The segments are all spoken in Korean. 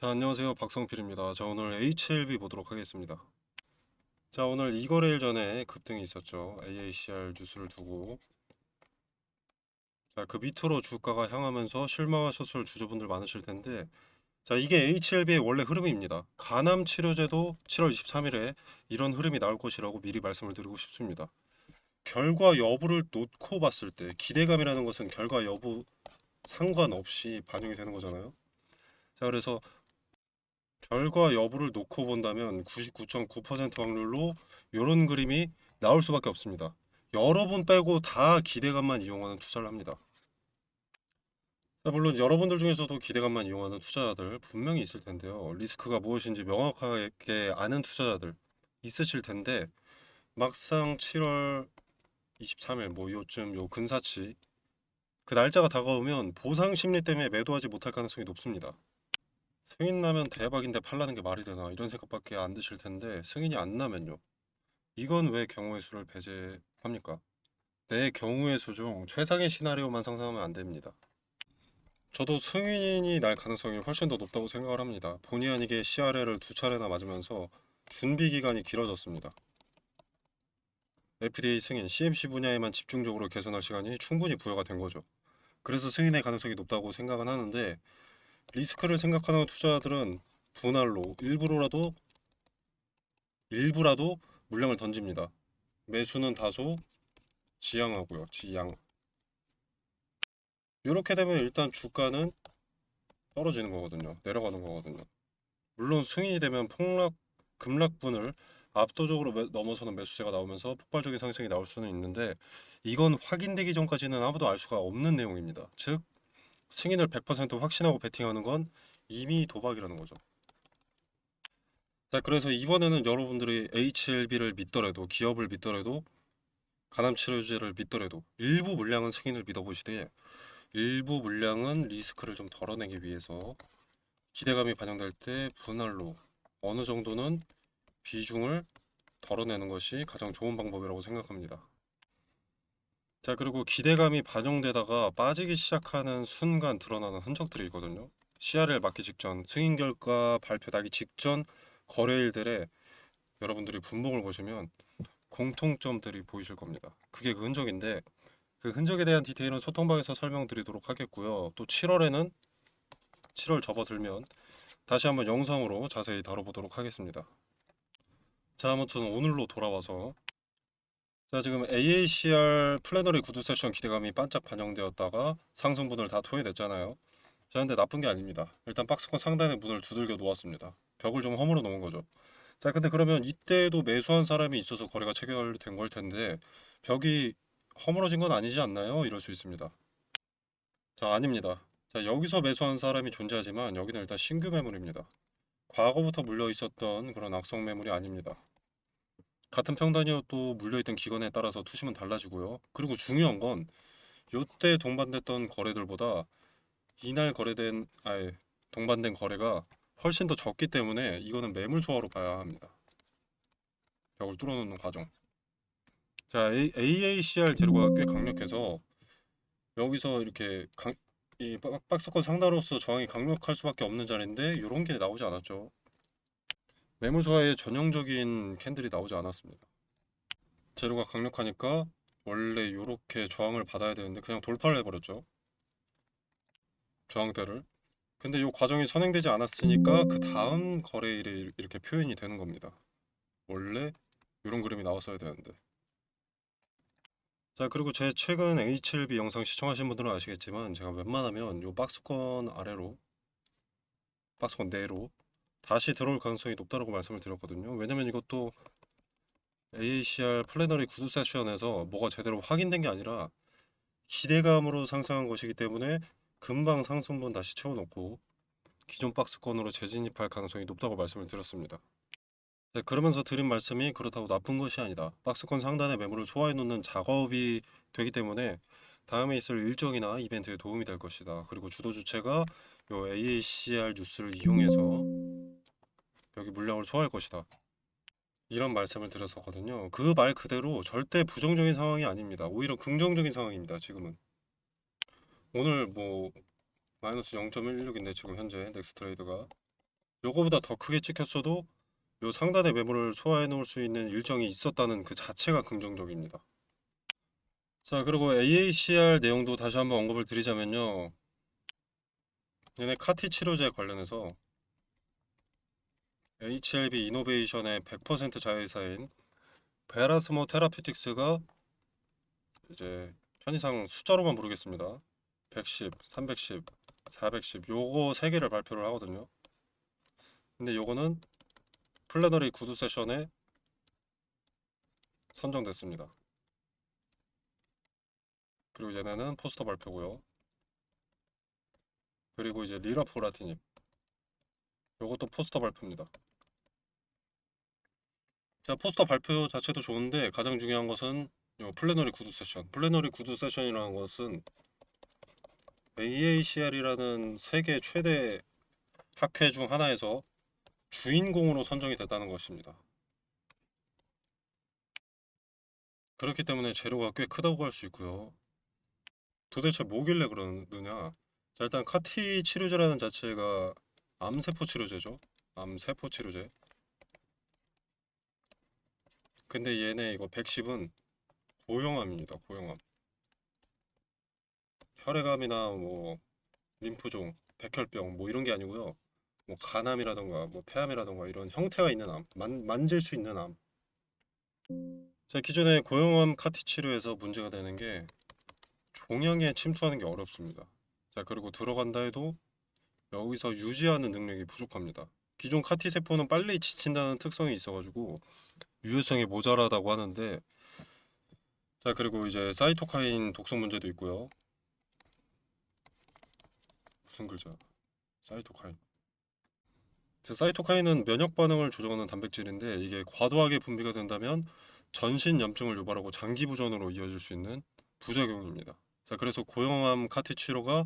자, 안녕하세요. 박성필입니다. 자, 오늘 HLB 보도록 하겠습니다. 자, 오늘 이거래일 전에 급등이 있었죠. AACR 뉴스를 두고. 자, 그 밑으로 주가가 향하면서 실망하셨을 주주분들 많으실 텐데, 자, 이게 HLB의 원래 흐름입니다. 가남 치료제도 7월 23일에 이런 흐름이 나올 것이라고 미리 말씀을 드리고 싶습니다. 결과 여부를 놓고 봤을 때, 기대감이라는 것은 결과 여부 상관없이 반영이 되는 거잖아요. 자, 그래서 결과 여부를 놓고 본다면 99.9% 확률로 이런 그림이 나올 수밖에 없습니다. 여러분 빼고 다 기대감만 이용하는 투자를 합니다. 물론 여러분들 중에서도 기대감만 이용하는 투자자들 분명히 있을 텐데요. 리스크가 무엇인지 명확하게 아는 투자자들 있으실 텐데 막상 7월 23일 뭐 요쯤 요 근사치 그 날짜가 다가오면 보상 심리 때문에 매도하지 못할 가능성이 높습니다. 승인 나면 대박인데 팔라는 게 말이 되나 이런 생각밖에 안 드실 텐데 승인이 안 나면요. 이건 왜 경우의 수를 배제합니까? 내 경우의 수 중 최상의 시나리오만 상상하면 안 됩니다. 저도 승인이 날 가능성이 훨씬 더 높다고 생각을 합니다. 본의 아니게 CRL을 두 차례나 맞으면서 준비 기간이 길어졌습니다. FDA 승인, CMC 분야에만 집중적으로 개선할 시간이 충분히 부여가 된 거죠. 그래서 승인의 가능성이 높다고 생각은 하는데 리스크를 생각하는 투자자들은 분할로 일부라도 물량을 던집니다. 매수는 다소 지양하고요. 지양. 이렇게 되면 일단 주가는 떨어지는 거거든요. 내려가는 거거든요. 물론 승인이 되면 급락분을 압도적으로 넘어서는 매수세가 나오면서 폭발적인 상승이 나올 수는 있는데 이건 확인되기 전까지는 아무도 알 수가 없는 내용입니다. 즉 승인을 100% 확신하고 베팅하는 건 이미 도박이라는 거죠. 자, 그래서 이번에는 여러분들이 HLB를 믿더라도 기업을 믿더라도 가남치료제를 믿더라도 일부 물량은 승인을 믿어보시되 일부 물량은 리스크를 좀 덜어내기 위해서 기대감이 반영될 때 분할로 어느 정도는 비중을 덜어내는 것이 가장 좋은 방법이라고 생각합니다. 자, 그리고 기대감이 반영되다가 빠지기 시작하는 순간 드러나는 흔적들이 있거든요. CRL 맞기 직전, 승인 결과 발표나기 직전 거래일들에 여러분들이 분봉을 보시면 공통점들이 보이실 겁니다. 그게 그 흔적인데 그 흔적에 대한 디테일은 소통방에서 설명드리도록 하겠고요. 또 7월 접어들면 다시 한번 영상으로 자세히 다뤄보도록 하겠습니다. 자, 아무튼 오늘로 돌아와서 자, 지금 AACR 플래너리 구두 세션 기대감이 반짝 반영되었다가 상승분을 다 토해냈잖아요. 자, 근데 나쁜 게 아닙니다. 일단 박스권 상단에 문을 두들겨 놓았습니다. 벽을 좀 허물어 놓은 거죠. 자, 근데 그러면 이때도 매수한 사람이 있어서 거래가 체결된 걸 텐데 벽이 허물어진 건 아니지 않나요? 이럴 수 있습니다. 자, 아닙니다. 자, 여기서 매수한 사람이 존재하지만 여기는 일단 신규 매물입니다. 과거부터 물려 있었던 그런 악성 매물이 아닙니다. 같은 평단이어도 물려있던 기간에 따라서 투심은 달라지고요. 그리고 중요한 건 요때 동반됐던 거래들보다 이날 동반된 거래가 훨씬 더 적기 때문에 이거는 매물 소화로 봐야 합니다. 벽을 뚫어놓는 과정. 자, AACR 재료가 꽤 강력해서 여기서 이렇게 이 박스권 상단으로서 저항이 강력할 수밖에 없는 자리인데 이런 게 나오지 않았죠. 매물 소화에 전형적인 캔들이 나오지 않았습니다. 재료가 강력하니까 원래 이렇게 저항을 받아야 되는데 그냥 돌파를 해버렸죠. 저항대를. 근데 이 과정이 선행되지 않았으니까 그 다음 거래일에 이렇게 표현이 되는 겁니다. 원래 이런 그림이 나왔어야 되는데. 자, 그리고 제 최근 HLB 영상 시청하신 분들은 아시겠지만 제가 웬만하면 이 박스권 내로 다시 들어올 가능성이 높다고 말씀을 드렸거든요. 왜냐면 이것도 AACR 플래너리 구두 세션에서 뭐가 제대로 확인된 게 아니라 기대감으로 상승한 것이기 때문에 금방 상승분 다시 채워놓고 기존 박스권으로 재진입할 가능성이 높다고 말씀을 드렸습니다. 네, 그러면서 드린 말씀이 그렇다고 나쁜 것이 아니다. 박스권 상단의 매물을 소화해 놓는 작업이 되기 때문에 다음에 있을 일정이나 이벤트에 도움이 될 것이다. 그리고 주도 주체가 요 AACR 뉴스를 이용해서 여기 물량을 소화할 것이다. 이런 말씀을 드렸었거든요. 그 말 그대로 절대 부정적인 상황이 아닙니다. 오히려 긍정적인 상황입니다. 지금은. 오늘 뭐 마이너스 0.16인데 지금 현재 넥스트레이드가 요거보다 더 크게 찍혔어도 요 상단의 매물을 소화해 놓을 수 있는 일정이 있었다는 그 자체가 긍정적입니다. 자, 그리고 AACR 내용도 다시 한번 언급을 드리자면요. 얘네 카티 치료제 관련해서 HLB 이노베이션의 100% 자회사인 베라스모 테라퓨틱스가 이제 편의상 숫자로만 부르겠습니다. 110, 310, 410 요거 세 개를 발표를 하거든요. 근데 요거는 플래너리 구두 세션에 선정됐습니다. 그리고 얘네는 포스터 발표고요. 그리고 이제 리라포라티닙 요것도 포스터 발표입니다. 자, 포스터 발표 자체도 좋은데 가장 중요한 것은 요 플래너리 구두 세션. 플래너리 구두 세션이라는 것은 AACR이라는 세계 최대 학회 중 하나에서 주인공으로 선정이 됐다는 것입니다. 그렇기 때문에 재료가 꽤 크다고 할 수 있고요. 도대체 뭐길래 그러느냐? 자, 일단 카티 치료제라는 자체가 암세포 치료제죠. 암세포 치료제. 근데 얘네 이거 110은 고형암입니다. 고형암. 혈액암이나 뭐 림프종, 백혈병 뭐 이런 게 아니고요. 뭐 간암이라던가 뭐 폐암이라던가 이런 형태가 있는 암, 만질 수 있는 암. 자, 기존의 고형암 카티 치료에서 문제가 되는 게 종양에 침투하는 게 어렵습니다. 자, 그리고 들어간다 해도 여기서 유지하는 능력이 부족합니다. 기존 카티 세포는 빨리 지친다는 특성이 있어가지고 유효성이 모자라다고 하는데, 자, 그리고 이제 사이토카인 독성 문제도 있고요. 무슨 글자? 사이토카인. 사이토카인은 면역 반응을 조정하는 단백질인데 이게 과도하게 분비가 된다면 전신 염증을 유발하고 장기 부전으로 이어질 수 있는 부작용입니다. 자, 그래서 고형암 카티 치료가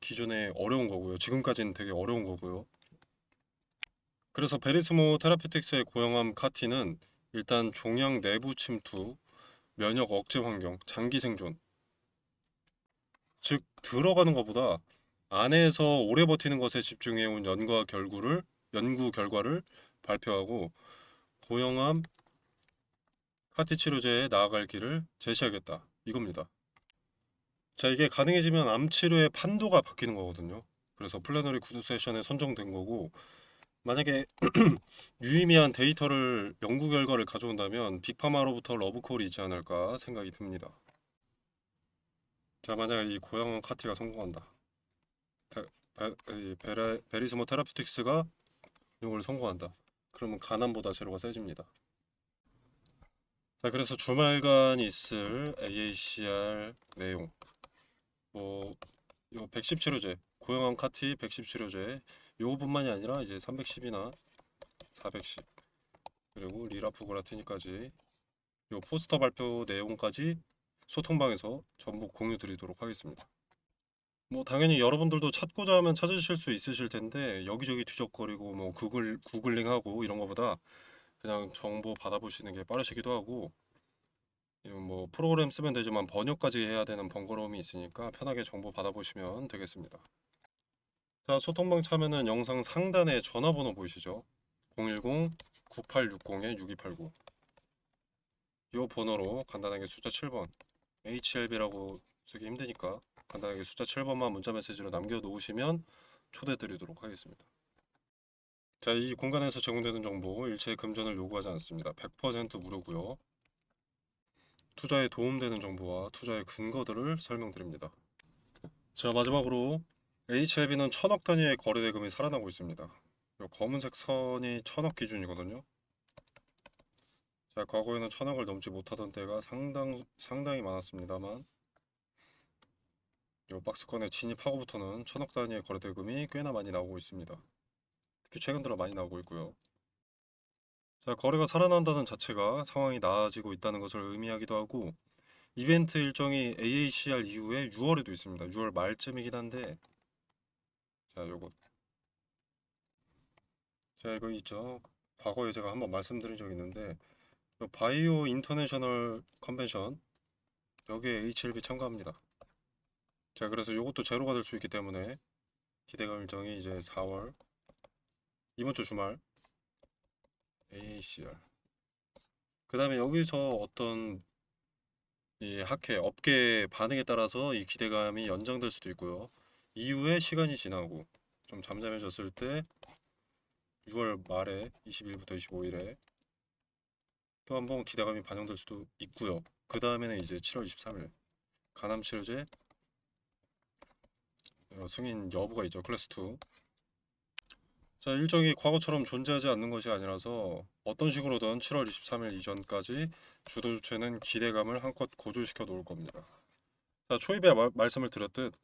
기존에 어려운 거고요. 지금까지는 되게 어려운 거고요. 그래서 베리스모 테라퓨틱스의 고형암 카티는 일단 종양 내부 침투, 면역 억제 환경, 장기 생존, 즉 들어가는 것보다 안에서 오래 버티는 것에 집중해 온 연구 결과를 발표하고 고형암 카티 치료제에 나아갈 길을 제시하겠다. 이겁니다. 자, 이게 가능해지면 암 치료의 판도가 바뀌는 거거든요. 그래서 플래너리 구두 세션에 선정된 거고, 만약에 유의미한 데이터를 연구 결과를 가져온다면 빅파마로부터 러브콜이 있지 않을까 생각이 듭니다. 자, 만약 이 고형암 카티가 성공한다. 베리스모 테라퓨틱스가 이걸 성공한다. 그러면 간암보다 재료가 세집니다. 자, 그래서 주말간 있을 AACR 내용, 뭐 요 110 치료제, 고형암 카티 110 치료제, 요거뿐만이 아니라 이제 310이나 410 그리고 리라프고라티니까지 요 포스터 발표 내용까지 소통방에서 전부 공유 드리도록 하겠습니다. 뭐 당연히 여러분들도 찾고자 하면 찾으실 수 있으실 텐데 여기저기 뒤적거리고 뭐 구글링하고 이런 거보다 그냥 정보 받아보시는 게 빠르시기도 하고, 이건 뭐 프로그램 쓰면 되지만 번역까지 해야 되는 번거로움이 있으니까 편하게 정보 받아보시면 되겠습니다. 자, 소통방 참여는 영상 상단에 전화번호 보이시죠? 010-9860-6289 이 번호로 간단하게 숫자 7번 HLB라고 쓰기 힘드니까 간단하게 숫자 7번만 문자 메시지로 남겨놓으시면 초대드리도록 하겠습니다. 자, 이 공간에서 제공되는 정보 일체 금전을 요구하지 않습니다. 100% 무료고요. 투자에 도움되는 정보와 투자의 근거들을 설명드립니다. 자, 마지막으로 HLB는 천억 단위의 거래 대금이 살아나고 있습니다. 이 검은색 선이 천억 기준이거든요. 자, 과거에는 천억을 넘지 못하던 때가 상당히 많았습니다만 이 박스권에 진입하고부터는 천억 단위의 거래 대금이 꽤나 많이 나오고 있습니다. 특히 최근 들어 많이 나오고 있고요. 자, 거래가 살아난다는 자체가 상황이 나아지고 있다는 것을 의미하기도 하고, 이벤트 일정이 AACR 이후에 6월에도 있습니다. 6월 말쯤이긴 한데, 자, 요거 제가 이거 있죠. 과거에 제가 한번 말씀드린 적이 있는데, 요 바이오 인터내셔널 컨벤션 여기에 HLB 참가합니다. 자, 그래서 요것도 제로가 될 수 있기 때문에 기대감 일정이 이제 4월 이번 주 주말 ACR. 그다음에 여기서 어떤 이 학회 업계 반응에 따라서 이 기대감이 연장될 수도 있고요. 이후에 시간이 지나고 좀 잠잠해졌을 때 6월 말에 20일부터 25일에 또 한번 기대감이 반영될 수도 있고요. 그 다음에는 이제 7월 23일 가남치료제 승인 여부가 있죠. 클래스 2. 자, 일정이 과거처럼 존재하지 않는 것이 아니라서 어떤 식으로든 7월 23일 이전까지 주도 주체는 기대감을 한껏 고조시켜 놓을 겁니다. 자, 초입에 말씀을 드렸듯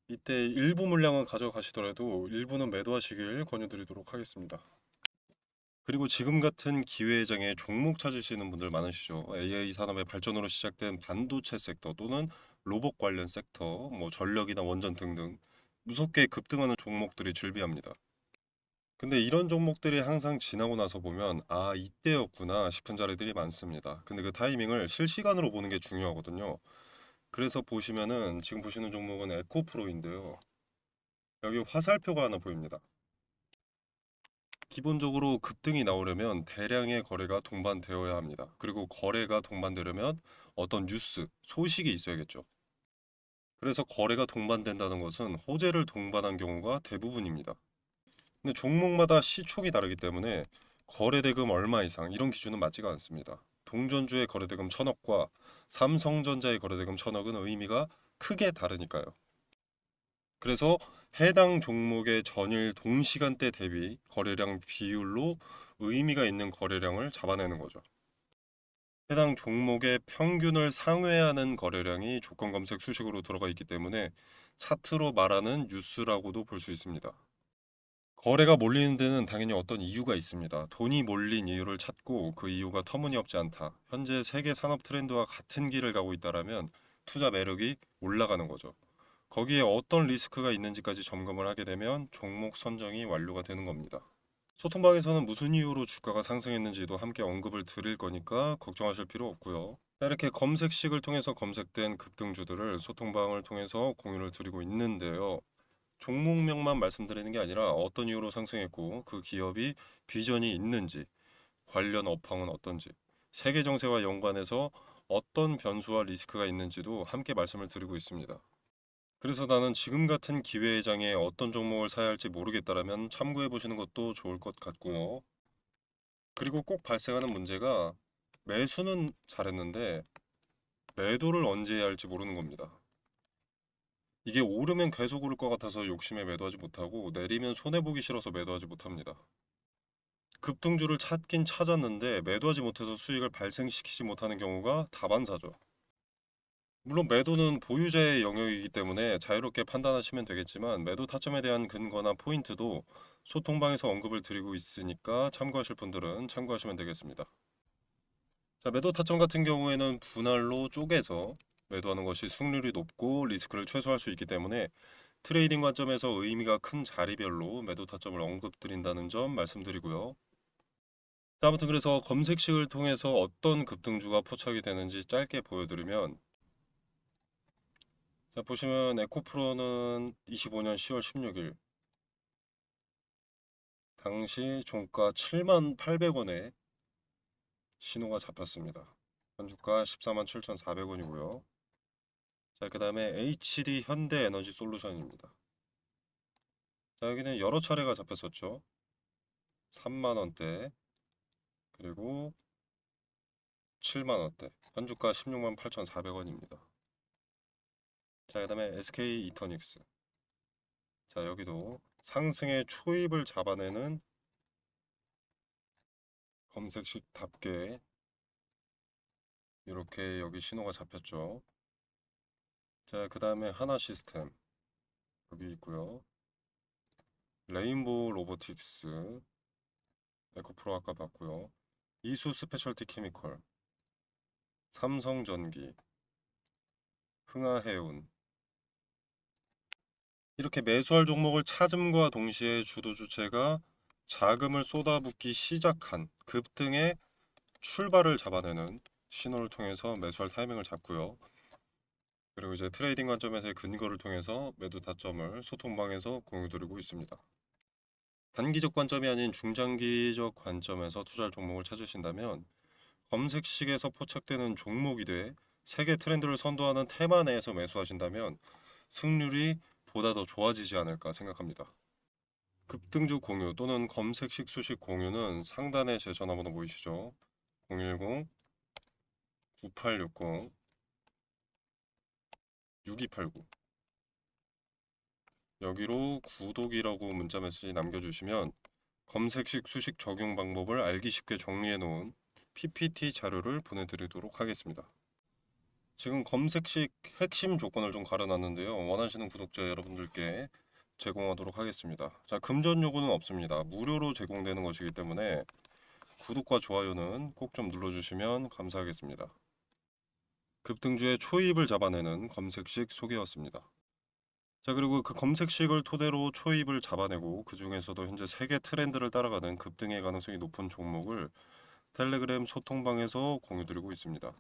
이때 일부 물량은 가져가시더라도 일부는 매도하시길 권유드리도록 하겠습니다. 그리고 지금 같은 기회장에 종목 찾으시는 분들 많으시죠. AI 산업의 발전으로 시작된 반도체 섹터 또는 로봇 관련 섹터, 뭐 전력이나 원전 등등 무섭게 급등하는 종목들이 즐비합니다. 근데 이런 종목들이 항상 지나고 나서 보면 아, 이때였구나 싶은 자리들이 많습니다. 근데 그 타이밍을 실시간으로 보는 게 중요하거든요. 그래서 보시면은 지금 보시는 종목은 에코프로인데요. 여기 화살표가 하나 보입니다. 기본적으로 급등이 나오려면 대량의 거래가 동반되어야 합니다. 그리고 거래가 동반되려면 어떤 뉴스, 소식이 있어야겠죠. 그래서 거래가 동반된다는 것은 호재를 동반한 경우가 대부분입니다. 근데 종목마다 시총이 다르기 때문에 거래대금 얼마 이상 이런 기준은 맞지가 않습니다. 동전주의 거래대금 1,000억과 삼성전자의 거래대금 1,000억은 의미가 크게 다르니까요. 그래서 해당 종목의 전일 동시간대 대비 거래량 비율로 의미가 있는 거래량을 잡아내는 거죠. 해당 종목의 평균을 상회하는 거래량이 조건 검색 수식으로 들어가 있기 때문에 차트로 말하는 뉴스라고도 볼 수 있습니다. 거래가 몰리는 데는 당연히 어떤 이유가 있습니다. 돈이 몰린 이유를 찾고 그 이유가 터무니없지 않다. 현재 세계 산업 트렌드와 같은 길을 가고 있다라면 투자 매력이 올라가는 거죠. 거기에 어떤 리스크가 있는지까지 점검을 하게 되면 종목 선정이 완료가 되는 겁니다. 소통방에서는 무슨 이유로 주가가 상승했는지도 함께 언급을 드릴 거니까 걱정하실 필요 없고요. 이렇게 검색식을 통해서 검색된 급등주들을 소통방을 통해서 공유를 드리고 있는데요. 종목명만 말씀드리는 게 아니라 어떤 이유로 상승했고 그 기업이 비전이 있는지, 관련 업황은 어떤지, 세계 정세와 연관해서 어떤 변수와 리스크가 있는지도 함께 말씀을 드리고 있습니다. 그래서 나는 지금 같은 기회의 장에 어떤 종목을 사야 할지 모르겠다라면 참고해 보시는 것도 좋을 것 같고요. 그리고 꼭 발생하는 문제가 매수는 잘했는데 매도를 언제 해야 할지 모르는 겁니다. 이게 오르면 계속 오를 것 같아서 욕심에 매도하지 못하고 내리면 손해보기 싫어서 매도하지 못합니다. 급등주를 찾긴 찾았는데 매도하지 못해서 수익을 발생시키지 못하는 경우가 다반사죠. 물론 매도는 보유자의 영역이기 때문에 자유롭게 판단하시면 되겠지만 매도 타점에 대한 근거나 포인트도 소통방에서 언급을 드리고 있으니까 참고하실 분들은 참고하시면 되겠습니다. 자, 매도 타점 같은 경우에는 분할로 쪼개서 매도하는 것이 승률이 높고 리스크를 최소화할 수 있기 때문에 트레이딩 관점에서 의미가 큰 자리별로 매도 타점을 언급드린다는 점 말씀드리고요. 자, 아무튼 그래서 검색식을 통해서 어떤 급등주가 포착이 되는지 짧게 보여드리면 자, 보시면 에코프로는 25년 10월 16일 당시 종가 7만 800원에 신호가 잡혔습니다. 현주가 14만 7,400원이고요. 자, 그 다음에 HD 현대에너지 솔루션입니다. 자, 여기는 여러 차례가 잡혔었죠. 3만 원대 그리고 7만 원대 현주가 16만 8,400원입니다. 자, 그 다음에 SK 이터닉스. 자, 여기도 상승의 초입을 잡아내는 검색식답게 이렇게 여기 신호가 잡혔죠. 자, 그 다음에 하나 시스템 여기 있고요. 레인보우 로보틱스, 에코프로 아까 봤고요. 이수 스페셜티 케미컬, 삼성전기, 흥하해운. 이렇게 매수할 종목을 찾음과 동시에 주도 주체가 자금을 쏟아붓기 시작한 급등의 출발을 잡아내는 신호를 통해서 매수할 타이밍을 잡고요. 그리고 이제 트레이딩 관점에서의 근거를 통해서 매도 타점을 소통방에서 공유드리고 있습니다. 단기적 관점이 아닌 중장기적 관점에서 투자할 종목을 찾으신다면 검색식에서 포착되는 종목이 돼 세계 트렌드를 선도하는 테마 내에서 매수하신다면 승률이 보다 더 좋아지지 않을까 생각합니다. 급등주 공유 또는 검색식 수식 공유는 상단에 제 전화번호 보이시죠? 010-9860-6289 여기로 구독이라고 문자 메시지 남겨주시면 검색식 수식 적용 방법을 알기 쉽게 정리해 놓은 PPT 자료를 보내드리도록 하겠습니다. 지금 검색식 핵심 조건을 좀 가려놨는데요. 원하시는 구독자 여러분들께 제공하도록 하겠습니다. 자, 금전 요구는 없습니다. 무료로 제공되는 것이기 때문에 구독과 좋아요는 꼭 좀 눌러주시면 감사하겠습니다. 급등주의 초입을 잡아내는 검색식 소개였습니다. 자, 그리고 그 검색식을 토대로 초입을 잡아내고 그 중에서도 현재 세계 트렌드를 따라가는 급등의 가능성이 높은 종목을 텔레그램 소통방에서 공유드리고 있습니다.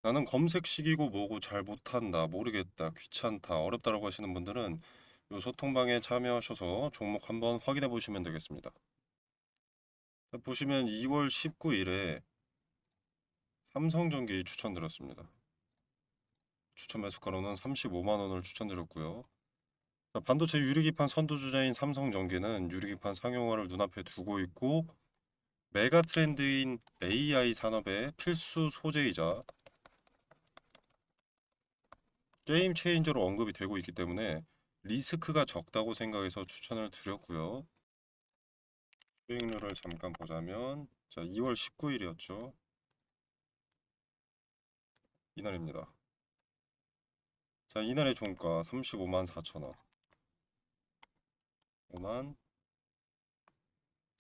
나는 검색식이고 뭐고 잘 못한다, 모르겠다, 귀찮다, 어렵다라고 하시는 분들은 이 소통방에 참여하셔서 종목 한번 확인해 보시면 되겠습니다. 자, 보시면 2월 19일에 삼성전기 추천드렸습니다. 추천 매수가로는 35만 원을 추천드렸고요. 자, 반도체 유리기판 선두주자인 삼성전기는 유리기판 상용화를 눈앞에 두고 있고 메가 트렌드인 AI 산업의 필수 소재이자 게임 체인저로 언급이 되고 있기 때문에 리스크가 적다고 생각해서 추천을 드렸고요. 수익률을 잠깐 보자면 자, 2월 19일이었죠. 이날입니다. 자, 이날의 종가 35만 4천 원. 5만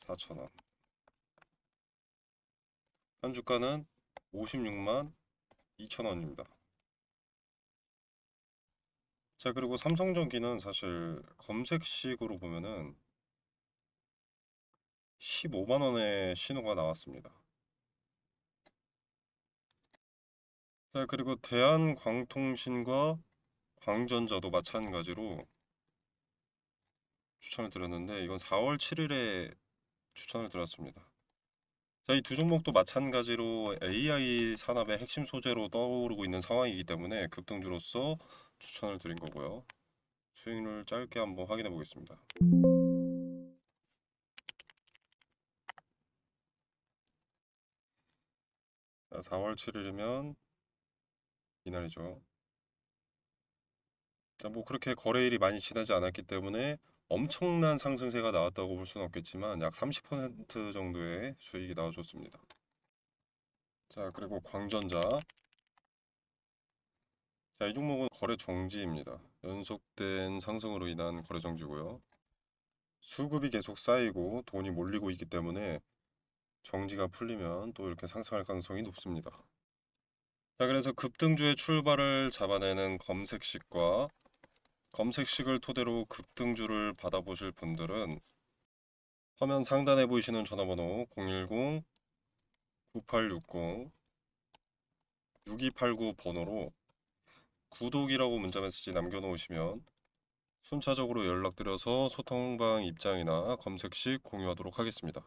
4천 원. 현 주가는 56만 2천 원입니다. 자, 그리고 삼성전기는 사실 검색식으로 보면은 15만 원의 신호가 나왔습니다. 자, 그리고 대한광통신과 광전자도 마찬가지로 추천을 드렸는데 이건 4월 7일에 추천을 드렸습니다. 자, 이 두 종목도 마찬가지로 AI 산업의 핵심 소재로 떠오르고 있는 상황이기 때문에 급등주로서 추천을 드린 거고요. 수익률 짧게 한번 확인해 보겠습니다. 자, 4월 7일이면 이날이죠. 자, 뭐 그렇게 거래일이 많이 지나지 않았기 때문에 엄청난 상승세가 나왔다고 볼 수는 없겠지만 약 30% 정도의 수익이 나와줬습니다. 자, 그리고 광전자. 자, 이 종목은 거래 정지입니다. 연속된 상승으로 인한 거래 정지고요. 수급이 계속 쌓이고 돈이 몰리고 있기 때문에 정지가 풀리면 또 이렇게 상승할 가능성이 높습니다. 자, 그래서 급등주의 출발을 잡아내는 검색식과 검색식을 토대로 급등주를 받아보실 분들은 화면 상단에 보이시는 전화번호 010-9860-6289 번호로 구독이라고 문자 메시지 남겨놓으시면 순차적으로 연락드려서 소통방 입장이나 검색식 공유하도록 하겠습니다.